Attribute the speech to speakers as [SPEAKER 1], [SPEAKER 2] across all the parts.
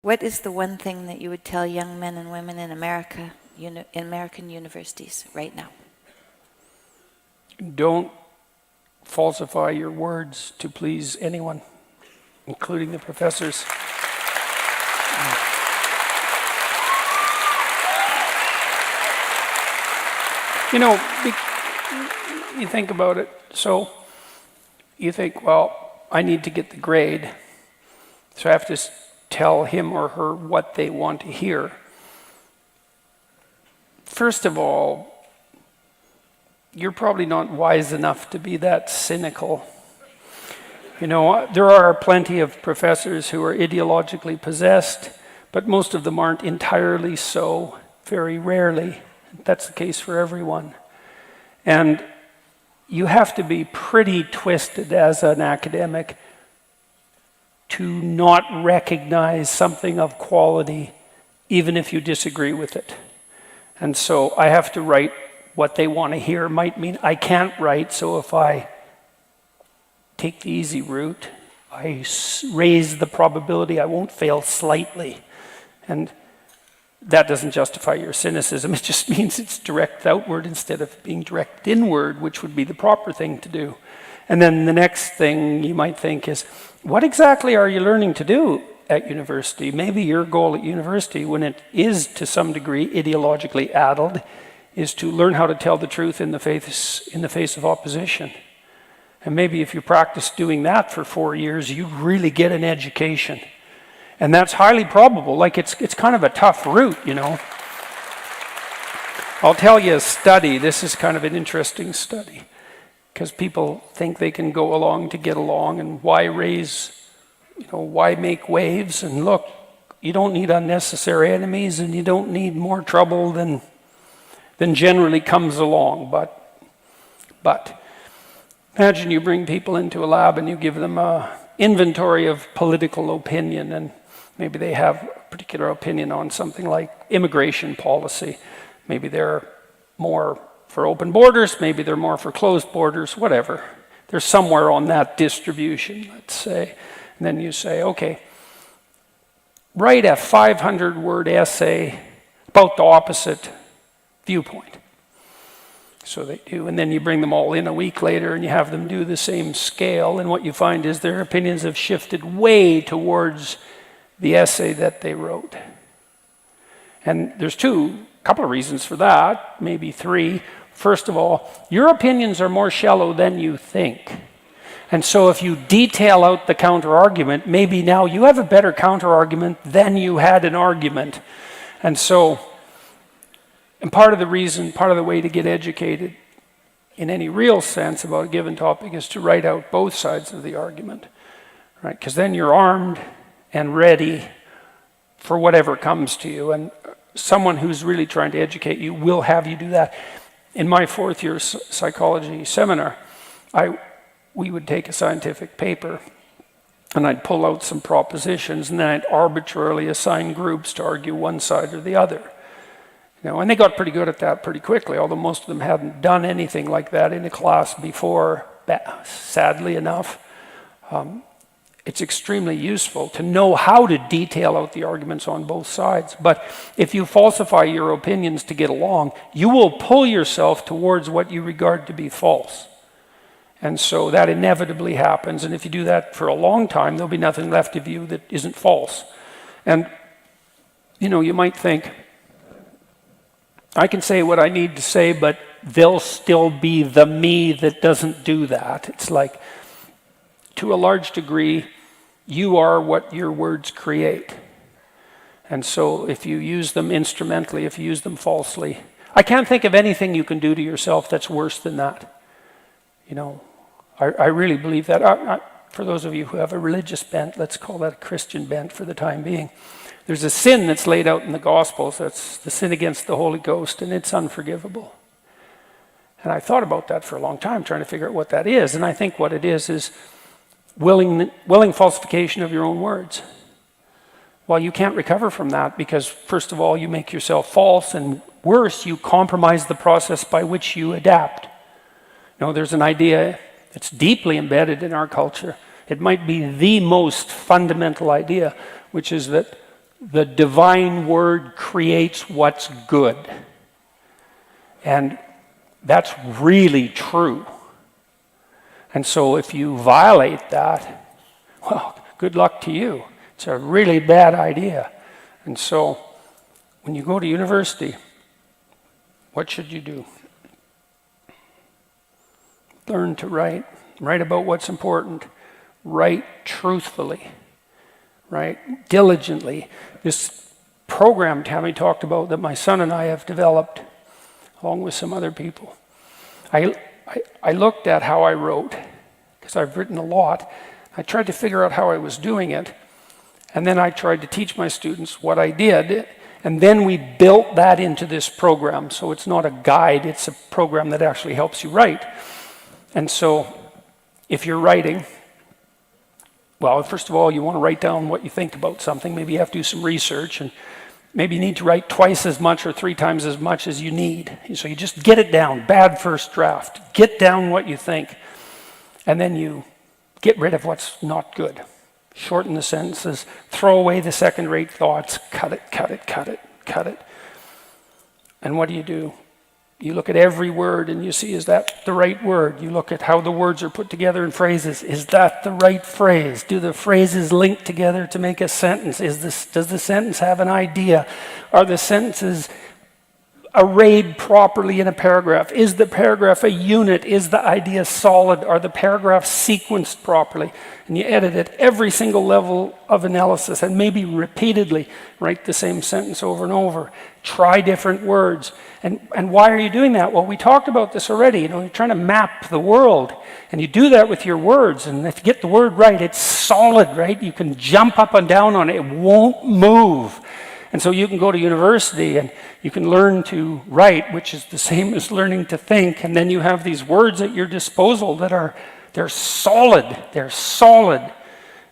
[SPEAKER 1] What is the one thing that you would tell young men and women in America, in American universities right now?
[SPEAKER 2] Don't falsify your words to please anyone, including the professors. You know, you think about it, so you think, well, I need to get the grade, so I have to tell him or her what they want to hear. First of all, you're probably not wise enough to be that cynical. You know, there are plenty of professors who are ideologically possessed, but most of them aren't entirely so, very rarely. That's the case for everyone. And you have to be pretty twisted as an academic to not recognize something of quality, even if you disagree with it. And so I have to write what they want to hear. Might mean I can't write, so if I take the easy route, I raise the probability I won't fail slightly. And that doesn't justify your cynicism. It just means it's direct outward instead of being direct inward, which would be the proper thing to do. And then the next thing you might think is, what exactly are you learning to do at university? Maybe your goal at university, when it is to some degree ideologically addled, is to learn how to tell the truth in the face of opposition. And maybe if you practice doing that for 4 years, you really get an education. And that's highly probable. Like it's kind of a tough route, you know. I'll tell you a study. This is kind of an interesting study, because people think they can go along to get along, and why why make waves? And look, you don't need unnecessary enemies, and you don't need more trouble than generally comes along. But imagine you bring people into a lab and you give them an inventory of political opinion, and maybe they have a particular opinion on something like immigration policy. Maybe they're more for open borders, maybe they're more for closed borders, whatever. They're somewhere on that distribution, let's say. And then you say, okay, write a 500-word essay about the opposite viewpoint. So they do, and then you bring them all in a week later and you have them do the same scale, and what you find is their opinions have shifted way towards the essay that they wrote. And there's a couple of reasons for that, maybe 3. First of all, your opinions are more shallow than you think. And so if you detail out the counter-argument, maybe now you have a better counter-argument than you had an argument. And so, and part of the way to get educated in any real sense about a given topic is to write out both sides of the argument, right? Because then you're armed and ready for whatever comes to you. And someone who's really trying to educate you will have you do that. In my 4th year psychology seminar, we would take a scientific paper and I'd pull out some propositions, and then I'd arbitrarily assign groups to argue one side or the other. You know, and they got pretty good at that pretty quickly, although most of them hadn't done anything like that in a class before, sadly enough. It's extremely useful to know how to detail out the arguments on both sides. But if you falsify your opinions to get along, you will pull yourself towards what you regard to be false. And so that inevitably happens. And if you do that for a long time, there'll be nothing left of you that isn't false. And, you know, you might think, I can say what I need to say, but there'll still be the me that doesn't do that. It's like, to a large degree, you are what your words create. And so if you use them instrumentally, if you use them falsely, I can't think of anything you can do to yourself that's worse than that. You know, I really believe that. For those of you who have a religious bent, let's call that a Christian bent for the time being. There's a sin that's laid out in the Gospels. That's the sin against the Holy Ghost, and it's unforgivable. And I thought about that for a long time, trying to figure out what that is. And I think what it is willing falsification of your own words. Well, you can't recover from that because, first of all, you make yourself false, and worse, you compromise the process by which you adapt. You know, there's an idea that's deeply embedded in our culture. It might be the most fundamental idea, which is that the divine word creates what's good. And that's really true. And so if you violate that, well, good luck to you. It's a really bad idea. And so when you go to university, what should you do? Learn to write. Write about what's important. Write truthfully. Write diligently. This program Tammy talked about that my son and I have developed, along with some other people, I looked at how I wrote, because I've written a lot. I tried to figure out how I was doing it, and then I tried to teach my students what I did, and then we built that into this program. So it's not a guide, it's a program that actually helps you write. And so if you're writing, well, first of all, you want to write down what you think about something. Maybe you have to do some research, and maybe you need to write twice as much or 3 times as much as you need. So you just get it down, bad first draft. Get down what you think, and then you get rid of what's not good. Shorten the sentences, throw away the second-rate thoughts, cut it, cut it, cut it, cut it. And what do? You look at every word and you see, is that the right word? You look at how the words are put together in phrases. Is that the right phrase? Do the phrases link together to make a sentence? Does the sentence have an idea? Are the sentences arrayed properly in a paragraph? Is the paragraph a unit? Is the idea solid? Are the paragraphs sequenced properly? And you edit at every single level of analysis, and maybe repeatedly write the same sentence over and over. Try different words. And why are you doing that? Well, we talked about this already. You're trying to map the world, and you do that with your words. And if you get the word right, it's solid, right? You can jump up and down on it. It won't move. And so you can go to university and you can learn to write, which is the same as learning to think. And then you have these words at your disposal that they're solid. They're solid.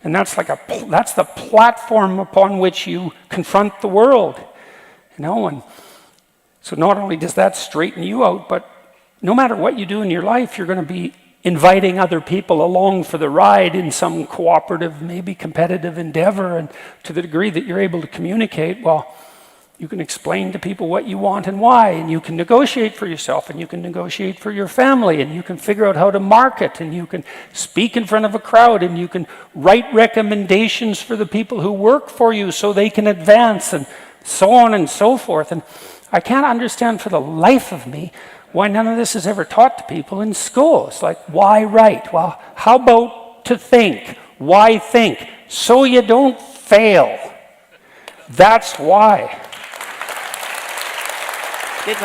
[SPEAKER 2] And that's the platform upon which you confront the world. And so not only does that straighten you out, but no matter what you do in your life, you're going to be inviting other people along for the ride in some cooperative, maybe competitive endeavor. And to the degree that you're able to communicate, well, you can explain to people what you want and why, and you can negotiate for yourself, and you can negotiate for your family, and you can figure out how to market, and you can speak in front of a crowd, and you can write recommendations for the people who work for you so they can advance, and so on and so forth. And I can't understand for the life of me why none of this is ever taught to people in school. It's like, why write? Well, how about to think? Why think? So you don't fail. That's why.
[SPEAKER 1] Good one.